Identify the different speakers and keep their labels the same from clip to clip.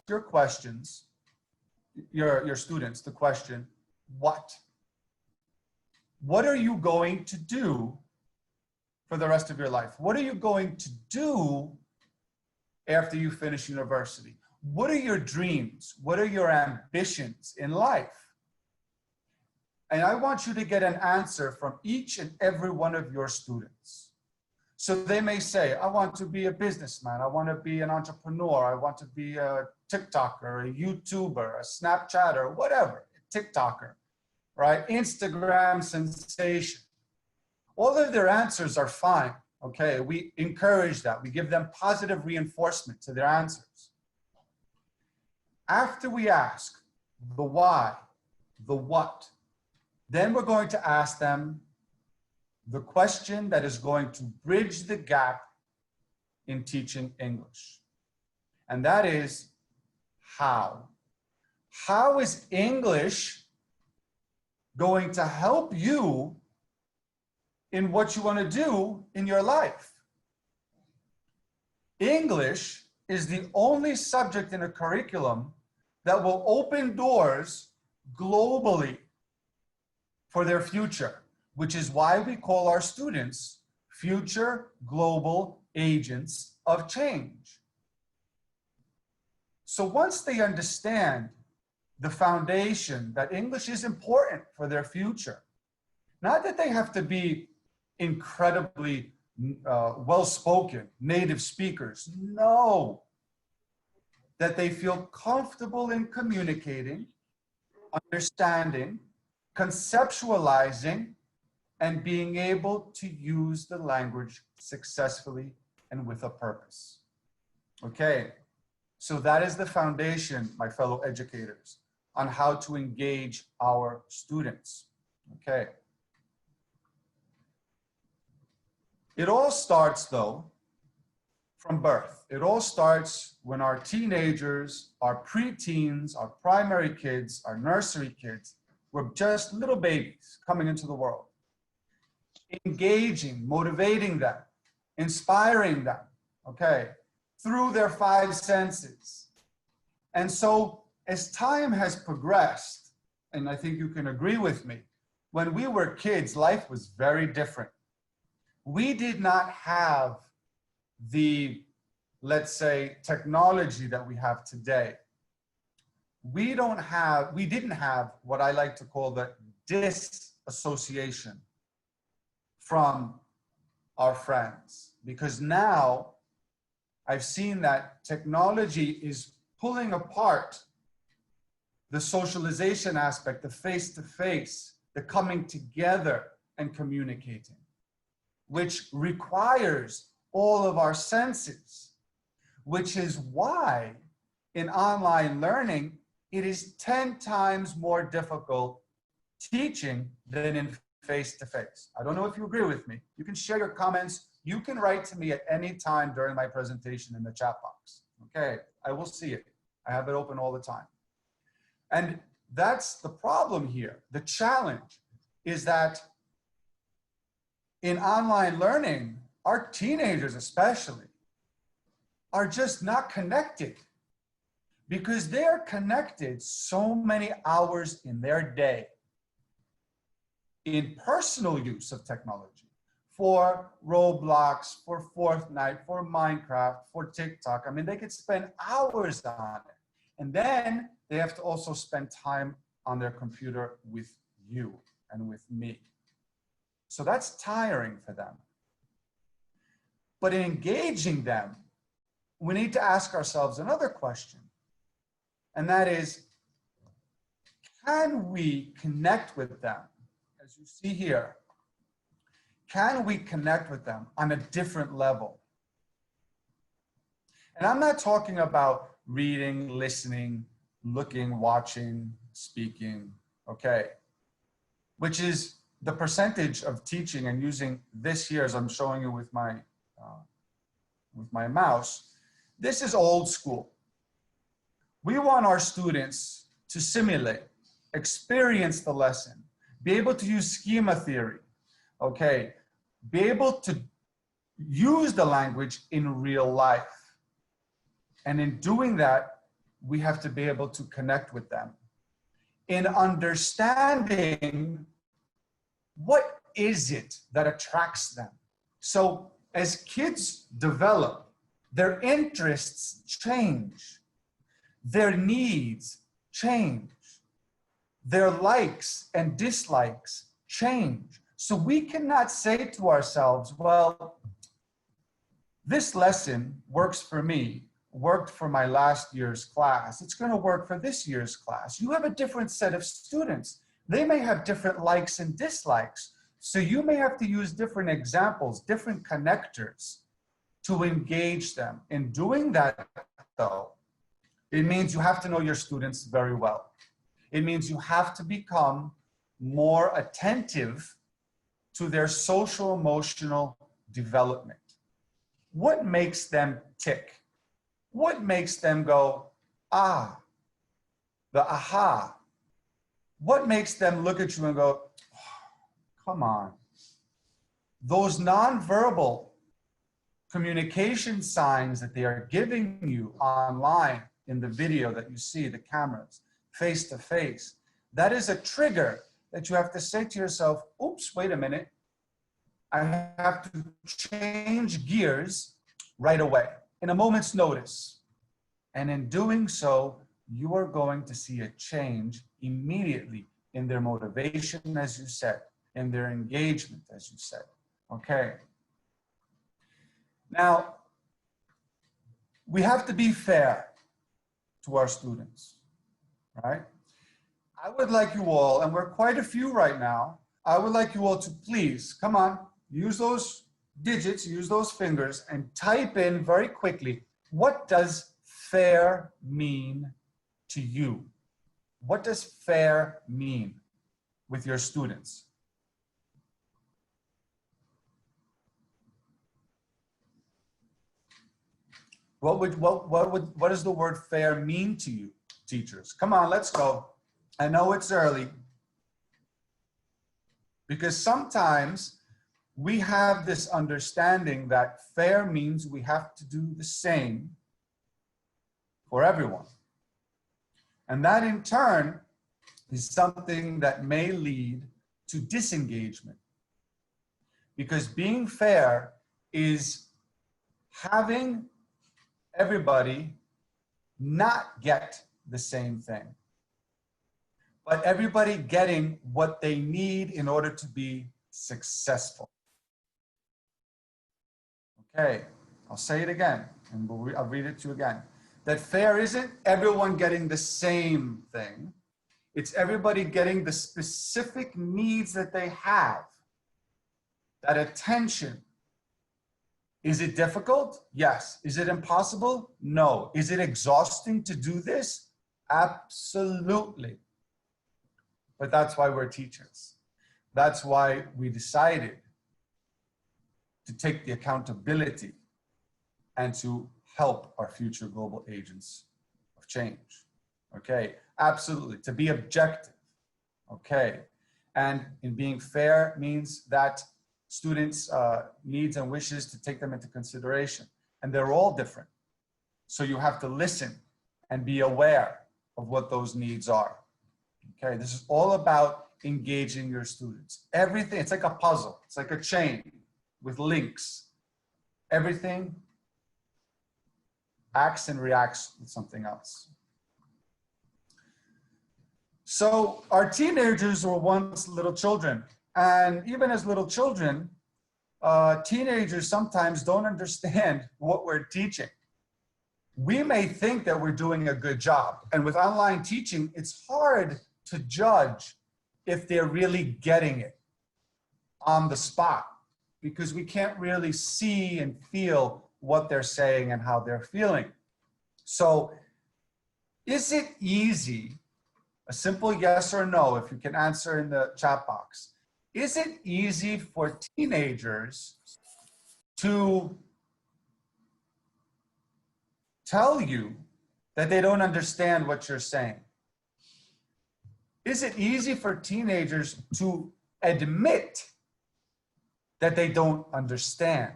Speaker 1: your questions, your students, the question, what? What are you going to do for the rest of your life? What are you going to do after you finish university? What are your dreams? What are your ambitions in life? And I want you to get an answer from each and every one of your students. So they may say, I want to be a businessman. I want to be an entrepreneur. I want to be a TikToker, a YouTuber, a Snapchatter, whatever, a TikToker, right? Instagram sensation. All of their answers are fine, okay? We encourage that. We give them positive reinforcement to their answers. After we ask the why, the what, then we're going to ask them the question that is going to bridge the gap in teaching English. And that is how. How is English going to help you in what you want to do in your life? English is the only subject in a curriculum that will open doors globally for their future, which is why we call our students future global agents of change. So once they understand the foundation that English is important for their future, not that they have to be incredibly well-spoken native speakers, no, that they feel comfortable in communicating, understanding, conceptualizing, and being able to use the language successfully and with a purpose. Okay, so that is the foundation, my fellow educators, on how to engage our students. Okay. It all starts, though, from birth. It all starts when our teenagers, our preteens, our primary kids, our nursery kids, were just little babies coming into the world. Engaging, motivating them, inspiring them, okay, through their five senses. And so as time has progressed, and I think you can agree with me, when we were kids, life was very different. We did not have the, let's say, technology that we have today. We didn't have what I like to call the disassociation from our friends, because now I've seen that technology is pulling apart the socialization aspect, the face-to-face, the coming together and communicating, which requires all of our senses, which is why in online learning, it is 10 times more difficult teaching than in face-to-face. I don't know if you agree with me. You can share your comments. You can write to me at any time during my presentation in the chat box. Okay, I will see it. I have it open all the time. And that's the problem here. The challenge is that in online learning, our teenagers especially are just not connected, because they're connected so many hours in their day in personal use of technology for Roblox, for Fortnite, for Minecraft, for TikTok. I mean, they could spend hours on it. And then they have to also spend time on their computer with you and with me. So that's tiring for them. But in engaging them, we need to ask ourselves another question. And that is, can we connect with them? As you see here, can we connect with them on a different level? And I'm not talking about reading, listening, looking, watching, speaking, okay? Which is the percentage of teaching and using this here, as I'm showing you with my mouse. This is old school. We want our students to simulate, experience the lesson, be able to use schema theory, okay? Be able to use the language in real life. And in doing that, we have to be able to connect with them in understanding what is it that attracts them. So as kids develop, their interests change, their needs change, their likes and dislikes change. So we cannot say to ourselves, well, this lesson works for me, worked for my last year's class. It's going to work for this year's class. You have a different set of students. They may have different likes and dislikes. So you may have to use different examples, different connectors to engage them. In doing that, though, it means you have to know your students very well. It means you have to become more attentive to their social emotional development. What makes them tick? What makes them go, ah, the aha? What makes them look at you and go, oh, come on? Those nonverbal communication signs that they are giving you online in the video that you see, the cameras, face to face, that is a trigger that you have to say to yourself, oops, wait a minute. I have to change gears right away in a moment's notice. And in doing so, you are going to see a change immediately in their motivation, as you said, in their engagement, as you said. Okay. Now, we have to be fair to our students, right? I would like you all, and we're quite a few right now, I would like you all to please, come on, use those digits, use those fingers, and type in very quickly, what does fair mean to you? What does fair mean with your students? What does the word fair mean to you, teachers? Come on, let's go. I know it's early, because sometimes we have this understanding that fair means we have to do the same for everyone. And that in turn is something that may lead to disengagement. Because being fair is having everybody not get the same thing, but everybody getting what they need in order to be successful. Okay, I'll say it again, and I'll read it to you again. That fair isn't everyone getting the same thing. It's everybody getting the specific needs that they have. That attention. Is it difficult? Yes. Is it impossible? No. Is it exhausting to do this? Absolutely. But that's why we're teachers. That's why we decided to take the accountability and to help our future global agents of change. Okay, absolutely, to be objective. Okay, and in being fair means that students' needs and wishes, to take them into consideration. And they're all different. So you have to listen and be aware of what those needs are. Okay, this is all about engaging your students. Everything, it's like a puzzle. It's like a chain with links. Everything acts and reacts with something else. So our teenagers were once little children. And even as little children, teenagers sometimes don't understand what we're teaching. We may think that we're doing a good job. And with online teaching, it's hard to judge if they're really getting it on the spot, because we can't really see and feel what they're saying and how they're feeling. So is it easy, a simple yes or no, if you can answer in the chat box, is it easy for teenagers to tell you that they don't understand what you're saying? Is it easy for teenagers to admit that they don't understand,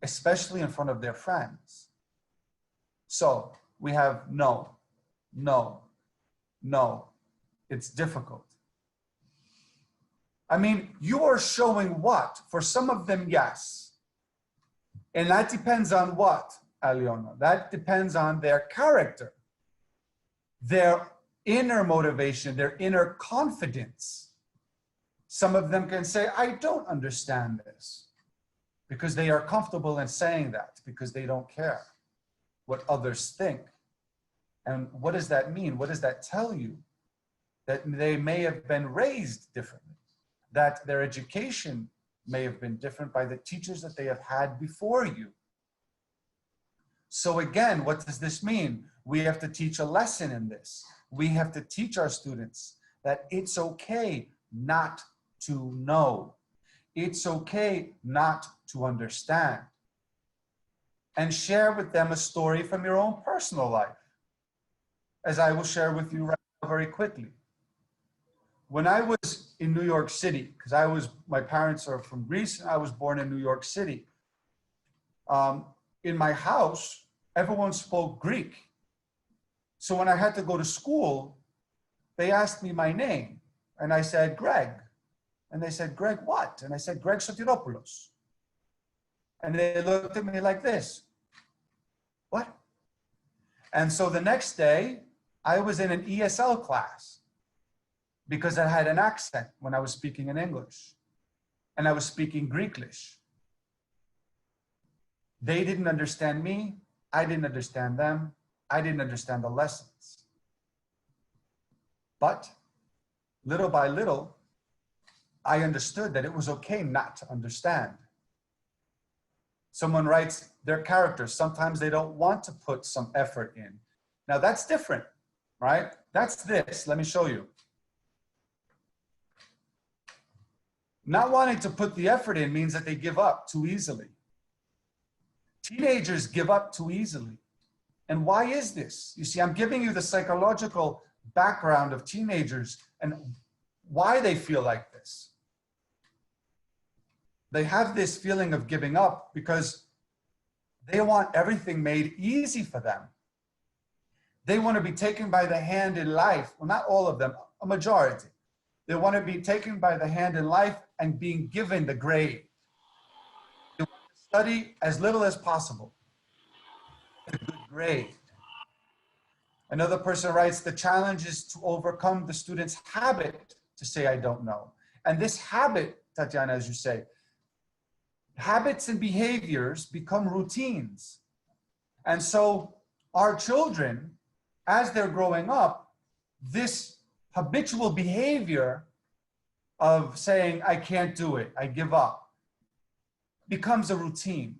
Speaker 1: especially in front of their friends? So we have no. No, no, it's difficult. I mean, you are showing what? For some of them, yes. And that depends on what, Aliona? That depends on their character, their inner motivation, their inner confidence. Some of them can say, I don't understand this, because they are comfortable in saying that, because they don't care what others think. And what does that mean? What does that tell you? That they may have been raised differently, that their education may have been different by the teachers that they have had before you. So again, what does this mean? We have to teach a lesson in this. We have to teach our students that it's okay not to know. It's okay not to understand. And share with them a story from your own personal life, as I will share with you right now very quickly. When I was in New York City, because my parents are from Greece, and I was born in New York City. In my house, everyone spoke Greek. So when I had to go to school, they asked me my name, and I said, Greg. And they said, Greg what? And I said, Gregg Sotiropoulos. And they looked at me like this. What? And so the next day, I was in an ESL class because I had an accent when I was speaking in English, and I was speaking Greeklish. They didn't understand me. I didn't understand them. I didn't understand the lessons. But little by little, I understood that it was okay not to understand. Someone writes their characters. Sometimes they don't want to put some effort in. Now that's different, right? That's this. Let me show you. Not wanting to put the effort in means that they give up too easily. Teenagers give up too easily. And why is this? You see, I'm giving you the psychological background of teenagers and why they feel like this. They have this feeling of giving up because they want everything made easy for them. They want to be taken by the hand in life. Well, not all of them, a majority. They want to be taken by the hand in life and being given the grade. They want to study as little as possible. A good grade. Another person writes, the challenge is to overcome the student's habit to say, I don't know. And this habit, Tatiana, as you say, habits and behaviors become routines. And so our children, as they're growing up, this habitual behavior of saying, I can't do it, I give up, becomes a routine,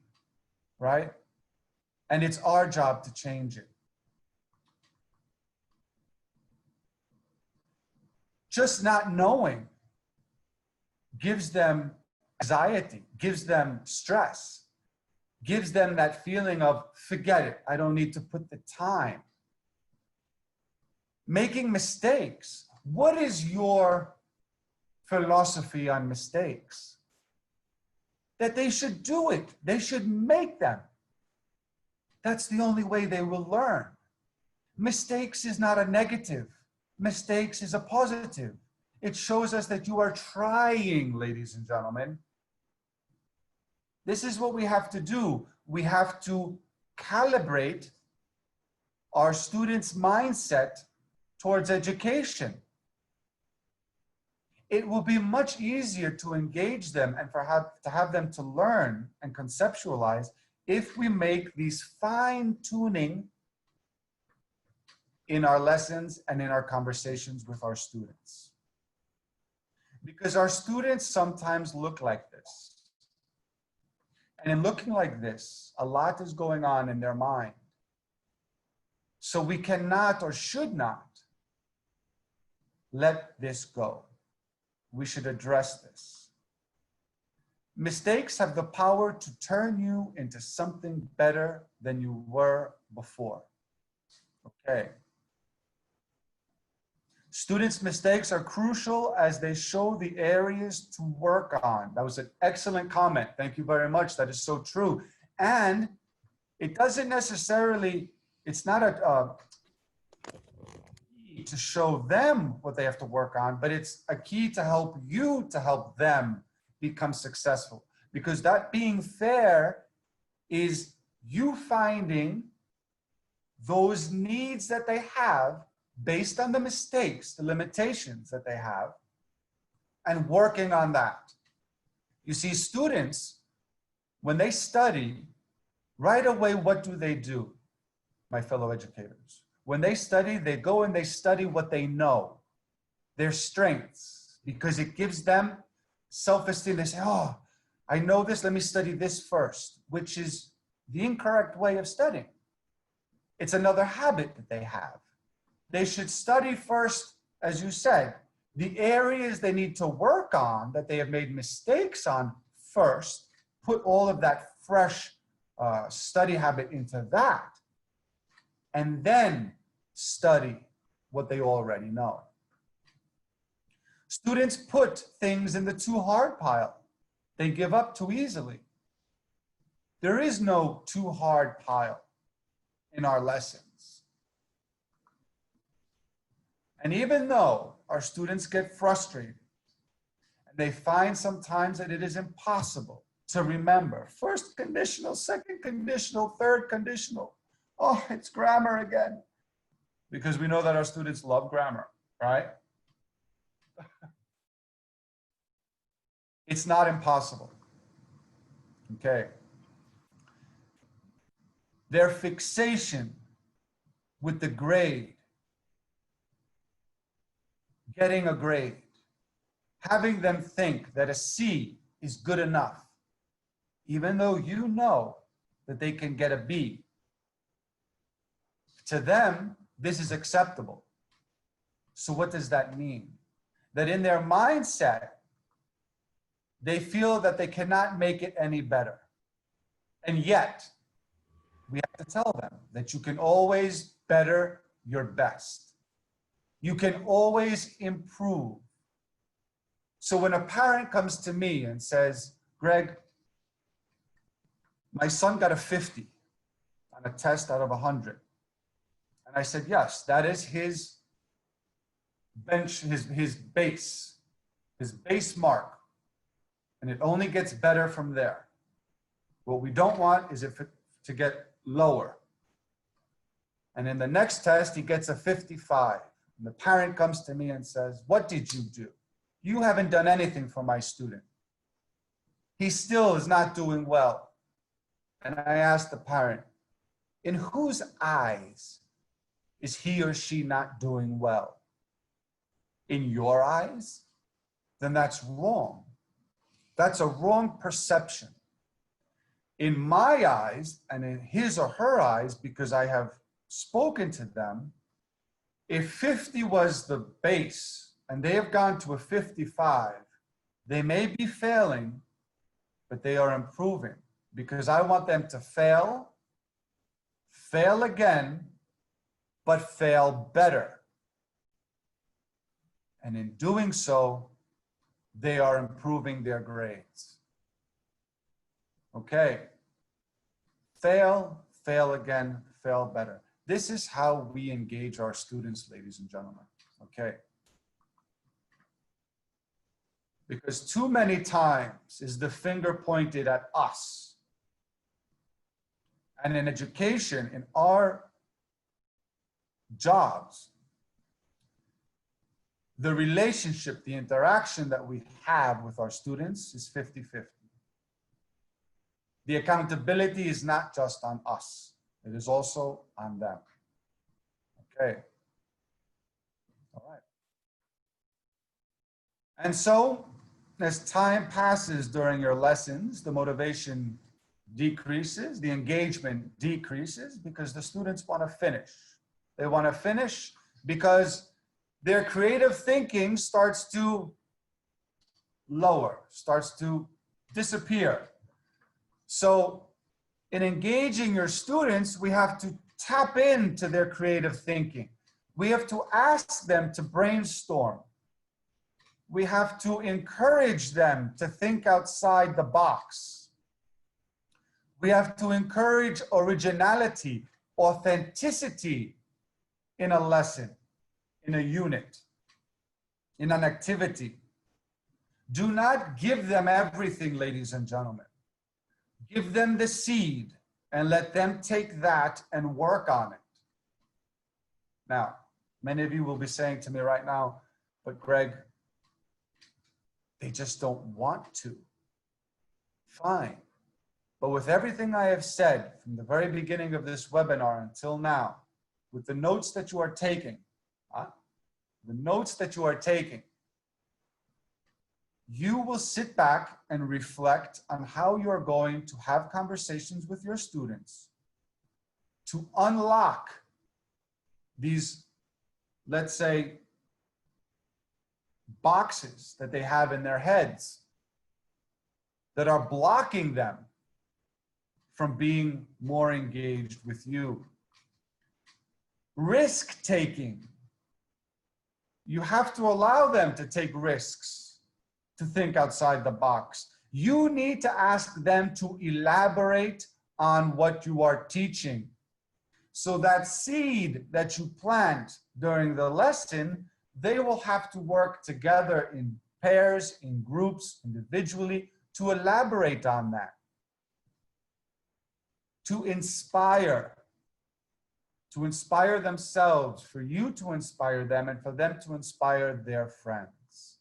Speaker 1: right? And it's our job to change it. Just not knowing gives them anxiety, gives them stress, gives them that feeling of, forget it, I don't need to put the time. Making mistakes. What is your philosophy on mistakes? That they should do it. They should make them. That's the only way they will learn. Mistakes is not a negative. Mistakes is a positive. It shows us that you are trying, ladies and gentlemen. This is what we have to do. We have to calibrate our students' mindset towards education. It will be much easier to engage them and to have them to learn and conceptualize if we make these fine-tuning in our lessons and in our conversations with our students. Because our students sometimes look like this. And in looking like this, a lot is going on in their mind. So we cannot or should not let this go. We should address this. Mistakes have the power to turn you into something better than you were before. Okay. Students' mistakes are crucial as they show the areas to work on. That was an excellent comment. Thank you very much. That is so true. And it doesn't necessarily, it's not key to show them what they have to work on, but it's a key to help you to help them become successful. Because that being fair is you finding those needs that they have based on the mistakes, the limitations that they have, and working on that. You see, students, when they study, right away, what do, my fellow educators? When they study, they go and they study what they know, their strengths, because it gives them self-esteem. They say, oh, I know this, let me study this first, which is the incorrect way of studying. It's another habit that they have. They should study first, as you said, the areas they need to work on that they have made mistakes on first, put all of that fresh study habit into that, and then study what they already know. Students put things in the too hard pile. They give up too easily. There is no too hard pile in our lessons. And even though our students get frustrated, and they find sometimes that it is impossible to remember first conditional, second conditional, third conditional. Oh, it's grammar again. Because we know that our students love grammar, right? It's not impossible. Okay. Their fixation with the grade, getting a grade, having them think that a C is good enough, even though you know that they can get a B. To them, this is acceptable. So what does that mean? That in their mindset, they feel that they cannot make it any better. And yet, we have to tell them that you can always better your best. You can always improve. So when a parent comes to me and says, Greg, my son got a 50 on a test out of 100. And I said, yes, that is his bench, his base mark. And it only gets better from there. What we don't want is it to get lower. And in the next test, he gets a 55. And the parent comes to me and says, what did you do? You haven't done anything for my student. He still is not doing well. And I asked the parent, in whose eyes is he or she not doing well? In your eyes? Then that's wrong. That's a wrong perception. In my eyes and in his or her eyes, because I have spoken to them, if 50 was the base and they have gone to a 55, they may be failing, but they are improving, because I want them to fail again, but fail better. And in doing so, they are improving their grades. Okay. Fail again, fail better. This is how we engage our students, ladies and gentlemen. Okay. Because too many times is the finger pointed at us. And in education, in our jobs, the relationship, the interaction that we have with our students is 50-50. The accountability is not just on us. It is also on them. Okay. All right. And so, as time passes during your lessons, the motivation decreases, the engagement decreases, because the students want to finish. They want to finish because their creative thinking starts to lower, starts to disappear. So in engaging your students, we have to tap into their creative thinking. We have to ask them to brainstorm. We have to encourage them to think outside the box. We have to encourage originality, authenticity in a lesson. in a unit, in an activity. Do not give them everything, ladies and gentlemen. Give them the seed and let them take that and work on it. Now, many of you will be saying to me right now, but Greg, they just don't want to. Fine. But with everything I have said from the very beginning of this webinar until now, with the notes that you are taking, you will sit back and reflect on how you're going to have conversations with your students to unlock these, let's say, boxes that they have in their heads that are blocking them from being more engaged with you. Risk taking. You have to allow them to take risks, to think outside the box. You need to ask them to elaborate on what you are teaching. So that seed that you plant during the lesson, they will have to work together in pairs, in groups, individually, to elaborate on that. To inspire themselves, for you to inspire them, and for them to inspire their friends.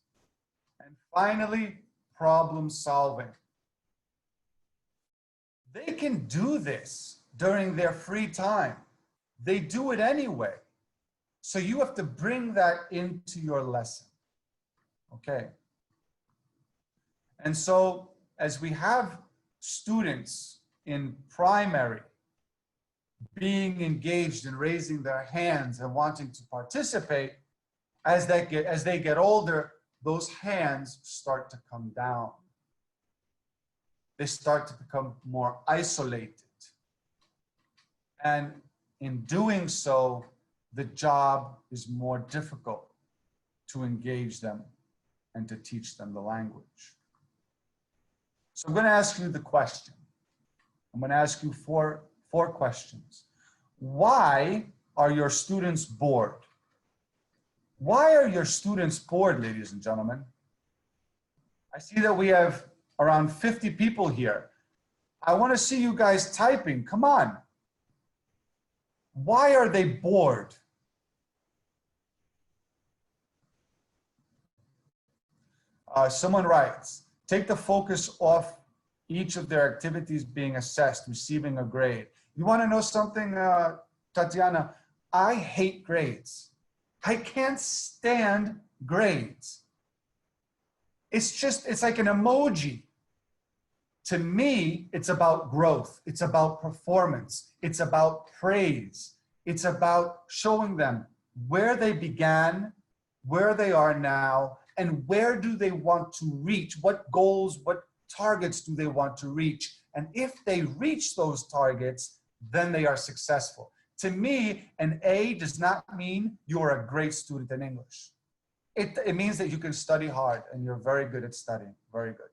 Speaker 1: And finally, problem solving. They can do this during their free time. They do it anyway. So you have to bring that into your lesson. Okay. And so as we have students in primary being engaged and raising their hands and wanting to participate, as they get older, those hands start to come down. They start to become more isolated. And in doing so, the job is more difficult to engage them and to teach them the language. So I'm going to ask you the question. I'm going to ask you four questions. Why are your students bored? Why are your students bored, ladies and gentlemen? I see that we have around 50 people here. I want to see you guys typing. Come on. Why are they bored? Someone writes, take the focus off each of their activities being assessed, receiving a grade. You want to know something, Tatiana? I hate grades. I can't stand grades. It's like an emoji. To me, it's about growth. It's about performance. It's about praise. It's about showing them where they began, where they are now, and where do they want to reach? What goals, what targets do they want to reach? And if they reach those targets, then they are successful. To me, an A does not mean you're a great student in English. It means that you can study hard and you're very good at studying, very good.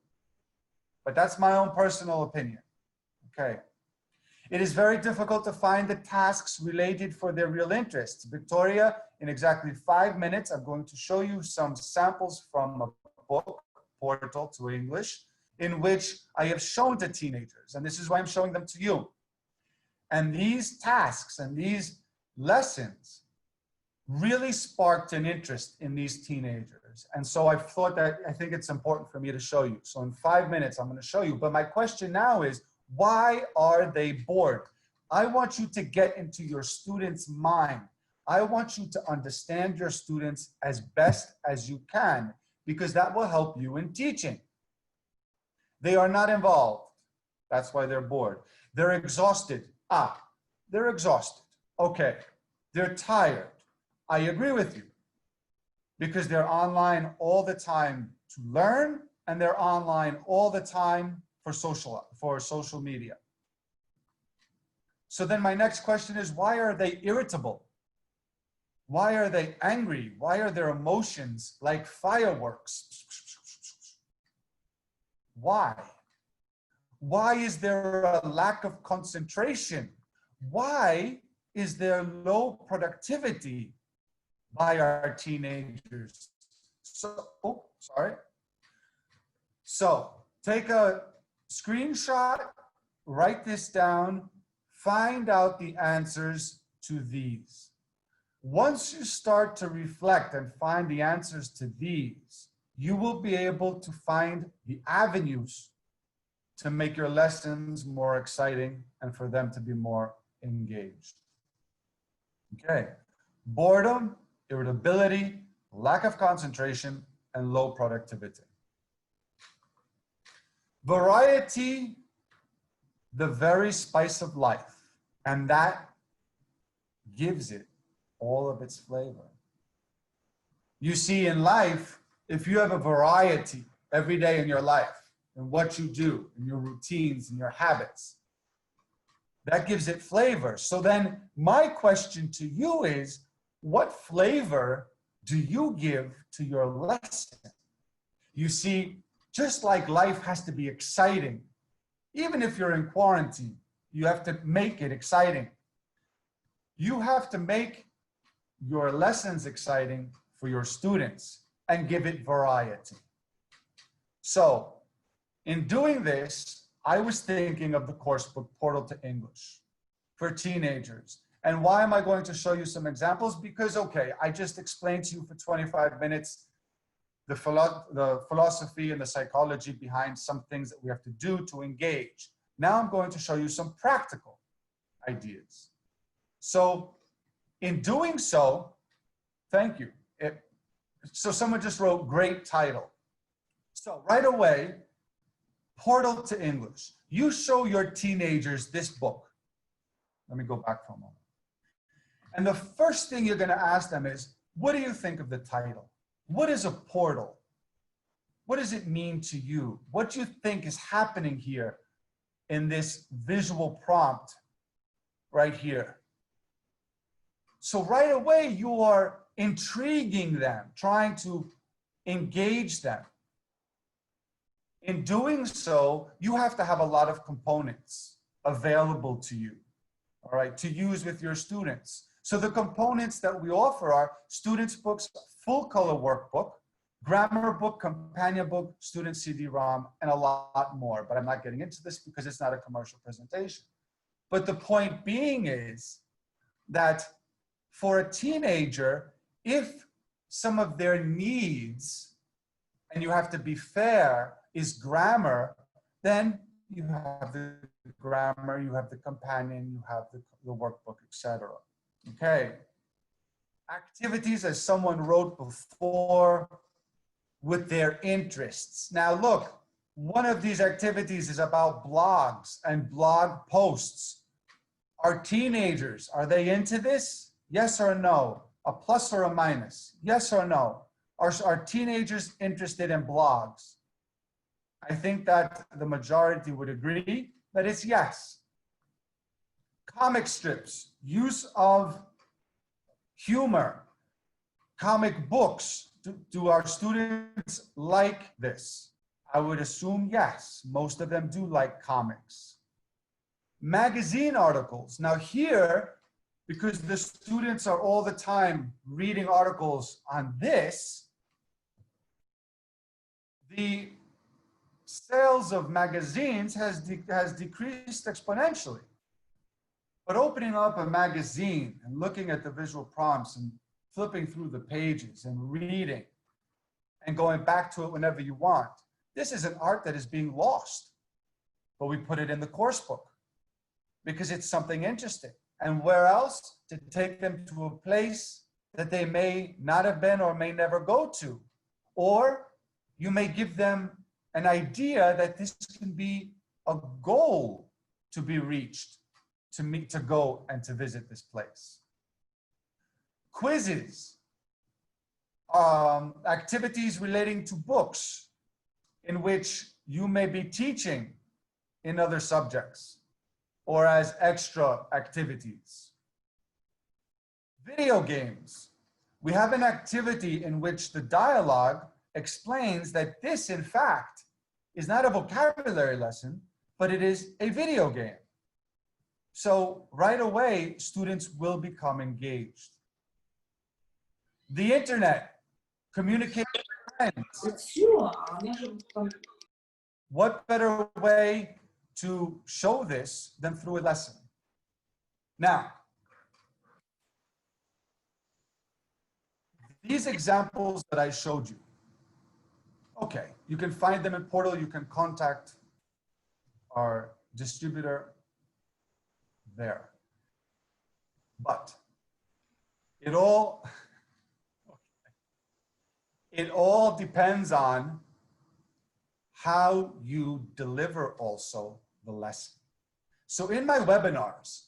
Speaker 1: But that's my own personal opinion, okay? It is very difficult to find the tasks related for their real interests. Victoria, in exactly 5 minutes, I'm going to show you some samples from a book, Portal to English, in which I have shown to teenagers, and this is why I'm showing them to you. And these tasks and these lessons really sparked an interest in these teenagers. And so I think it's important for me to show you. So in 5 minutes, I'm going to show you. But my question now is, why are they bored? I want you to get into your students' mind. I want you to understand your students as best as you can, because that will help you in teaching. They are not involved. That's why they're bored. They're exhausted. They're exhausted. Okay. They're tired. I agree with you, because they're online all the time to learn, and they're online all the time for social media. So then my next question is, why are they irritable? Why are they angry? Why are their emotions like fireworks? Why? Why is there a lack of concentration? Why is there low productivity? by our teenagers. So, oh, sorry. So take a screenshot, write this down, find out the answers to these. Once you start to reflect and find the answers to these, you will be able to find the avenues to make your lessons more exciting and for them to be more engaged. Okay, boredom, irritability, lack of concentration, and low productivity. Variety, the very spice of life, and that gives it all of its flavor. You see, in life, if you have a variety every day in your life, in what you do, in your routines, in your habits, that gives it flavor. So then my question to you is, what flavor do you give to your lesson? You see, just like life has to be exciting, even if you're in quarantine, you have to make it exciting. You have to make your lessons exciting for your students and give it variety. So in doing this, I was thinking of the course book Portal to English for teenagers. And why am I going to show you some examples? Because, okay, I just explained to you for 25 minutes the philosophy and the psychology behind some things that we have to do to engage. Now I'm going to show you some practical ideas. So in doing so, thank you. So someone just wrote, great title. So right away, Portal to English. You show your teenagers this book. Let me go back for a moment. And the first thing you're going to ask them is, what do you think of the title? What is a portal? What does it mean to you? What do you think is happening here in this visual prompt right here? So right away, you are intriguing them, trying to engage them. In doing so, you have to have a lot of components available to you, all right, to use with your students. So the components that we offer are students' books, full color workbook, grammar book, companion book, student CD-ROM, and a lot more. But I'm not getting into this because it's not a commercial presentation. But the point being is that for a teenager, if some of their needs, and you have to be fair, is grammar, then you have the grammar, you have the companion, you have the workbook, etc. Okay. Activities, as someone wrote before, with their interests. Now look, one of these activities is about blogs and blog posts. Are teenagers, are they into this? Yes or no? A plus or a minus? Yes or no? Are teenagers interested in blogs? I think that the majority would agree that it's yes. Comic strips, use of humor, comic books. Do our students like this? I would assume yes. Most of them do like comics. Magazine articles. Now here, because the students are all the time reading articles on this, the sales of magazines has decreased exponentially. But opening up a magazine and looking at the visual prompts and flipping through the pages and reading and going back to it whenever you want, this is an art that is being lost. But we put it in the course book because it's something interesting. And where else? To take them to a place that they may not have been or may never go to. Or you may give them an idea that this can be a goal to be reached, to go and to visit this place. Quizzes, activities relating to books in which you may be teaching in other subjects or as extra activities. Video games. We have an activity in which the dialogue explains that this, in fact, is not a vocabulary lesson, but it is a video game. So right away, students will become engaged. The internet, communicate with friends. What better way to show this than through a lesson? Now, these examples that I showed you, okay, you can find them in Portal, you can contact our distributor there. But it all depends on how you deliver also the lesson. So in my webinars,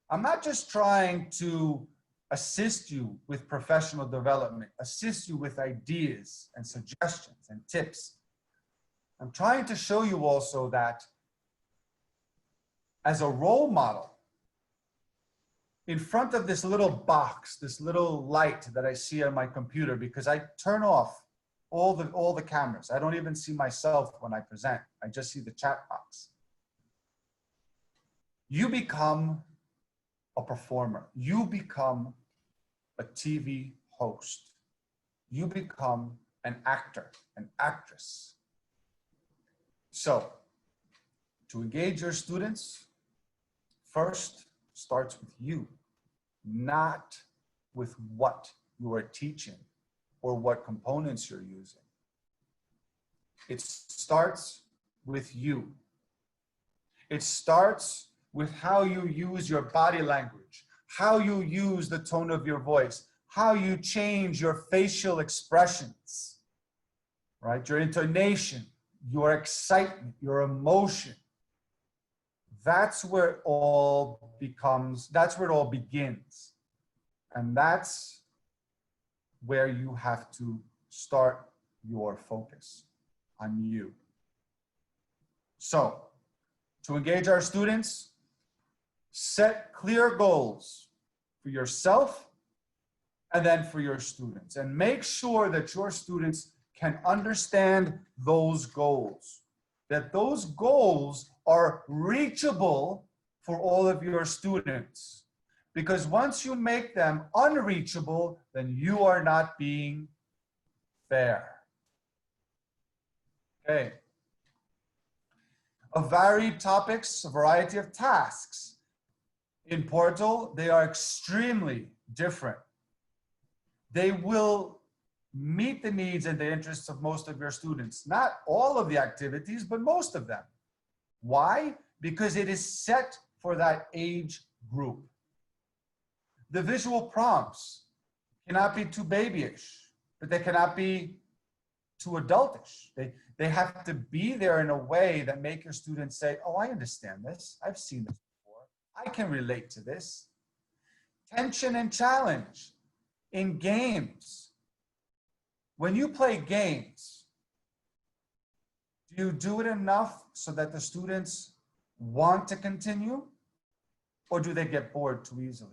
Speaker 1: I'm not just trying to assist you with professional development, assist you with ideas and suggestions and tips. I'm trying to show you also that as a role model, in front of this little box, this little light that I see on my computer, because I turn off all the cameras. I don't even see myself when I present. I just see the chat box. You become a performer. You become a TV host. You become an actor, an actress. So, to engage your students, first starts with you, not with what you are teaching or what components you're using. It starts with you. It starts with how you use your body language, how you use the tone of your voice, how you change your facial expressions, right? Your intonation, your excitement, your emotion. That's where it all becomes, that's where it all begins. And that's where you have to start your focus on you. So, to engage our students, set clear goals for yourself and then for your students. And make sure that your students can understand those goals, that those goals are reachable for all of your students. Because once you make them unreachable, then you are not being fair. Okay. A varied topics, a variety of tasks. In Portal, they are extremely different. They will meet the needs and the interests of most of your students. Not all of the activities, but most of them. Why? Because it is set for that age group. The visual prompts cannot be too babyish, but they cannot be too adultish. They have to be there in a way that make your students say, oh, I understand this. I've seen this before. I can relate to this. Tension and challenge in games. When you play games, do you do it enough so that the students want to continue, or do they get bored too easily?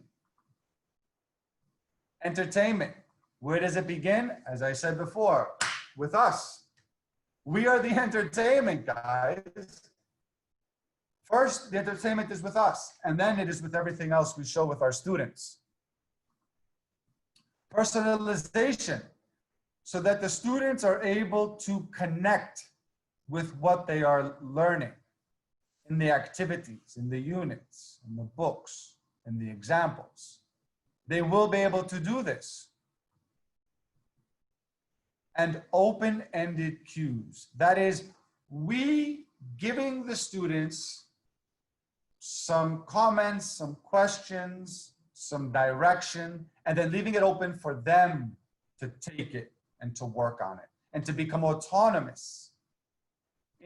Speaker 1: Entertainment. Where does it begin? As I said before, with us. We are the entertainment, guys. First, the entertainment is with us, and then it is with everything else we show with our students. Personalization, so that the students are able to connect with what they are learning in the activities, in the units, in the books, in the examples. They will be able to do this. And open-ended cues. That is, we giving the students some comments, some questions, some direction, and then leaving it open for them to take it and to work on it and to become autonomous,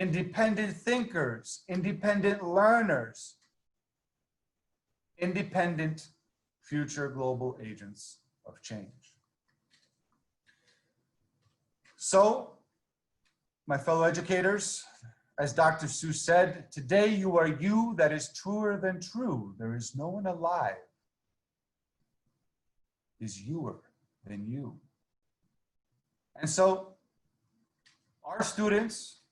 Speaker 1: independent thinkers, independent learners, independent future global agents of change. So, my fellow educators, as Dr. Seuss said, today you are you that is truer than true. There is no one alive is youer than you. And so, our students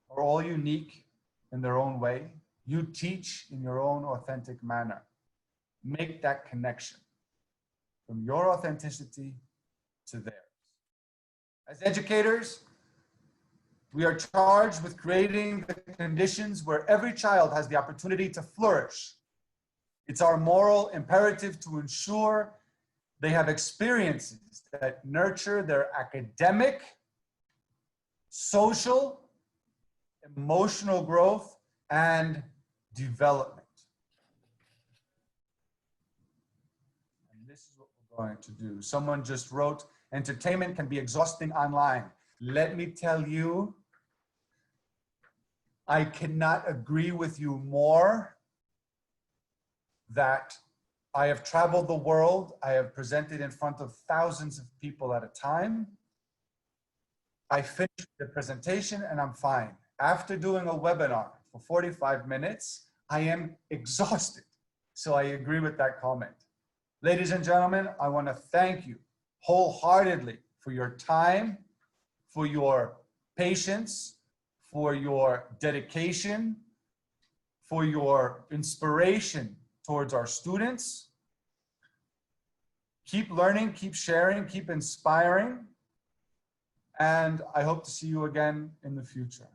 Speaker 1: are all unique in their own way. You teach in your own authentic manner. Make that connection from your authenticity to theirs. As educators, we are charged with creating the conditions where every child has the opportunity to flourish. It's our moral imperative to ensure they have experiences that nurture their academic, social, emotional growth, and development. And this is what we're going to do. Someone just wrote, entertainment can be exhausting online. Let me tell you, I cannot agree with you more that I have traveled the world. I have presented in front of thousands of people at a time. I finished the presentation and I'm fine. After doing a webinar for 45 minutes, I am exhausted. So I agree with that comment. Ladies and gentlemen, I want to thank you wholeheartedly for your time, for your patience, for your dedication, for your inspiration towards our students. Keep learning, keep sharing, keep inspiring. And I hope to see you again in the future.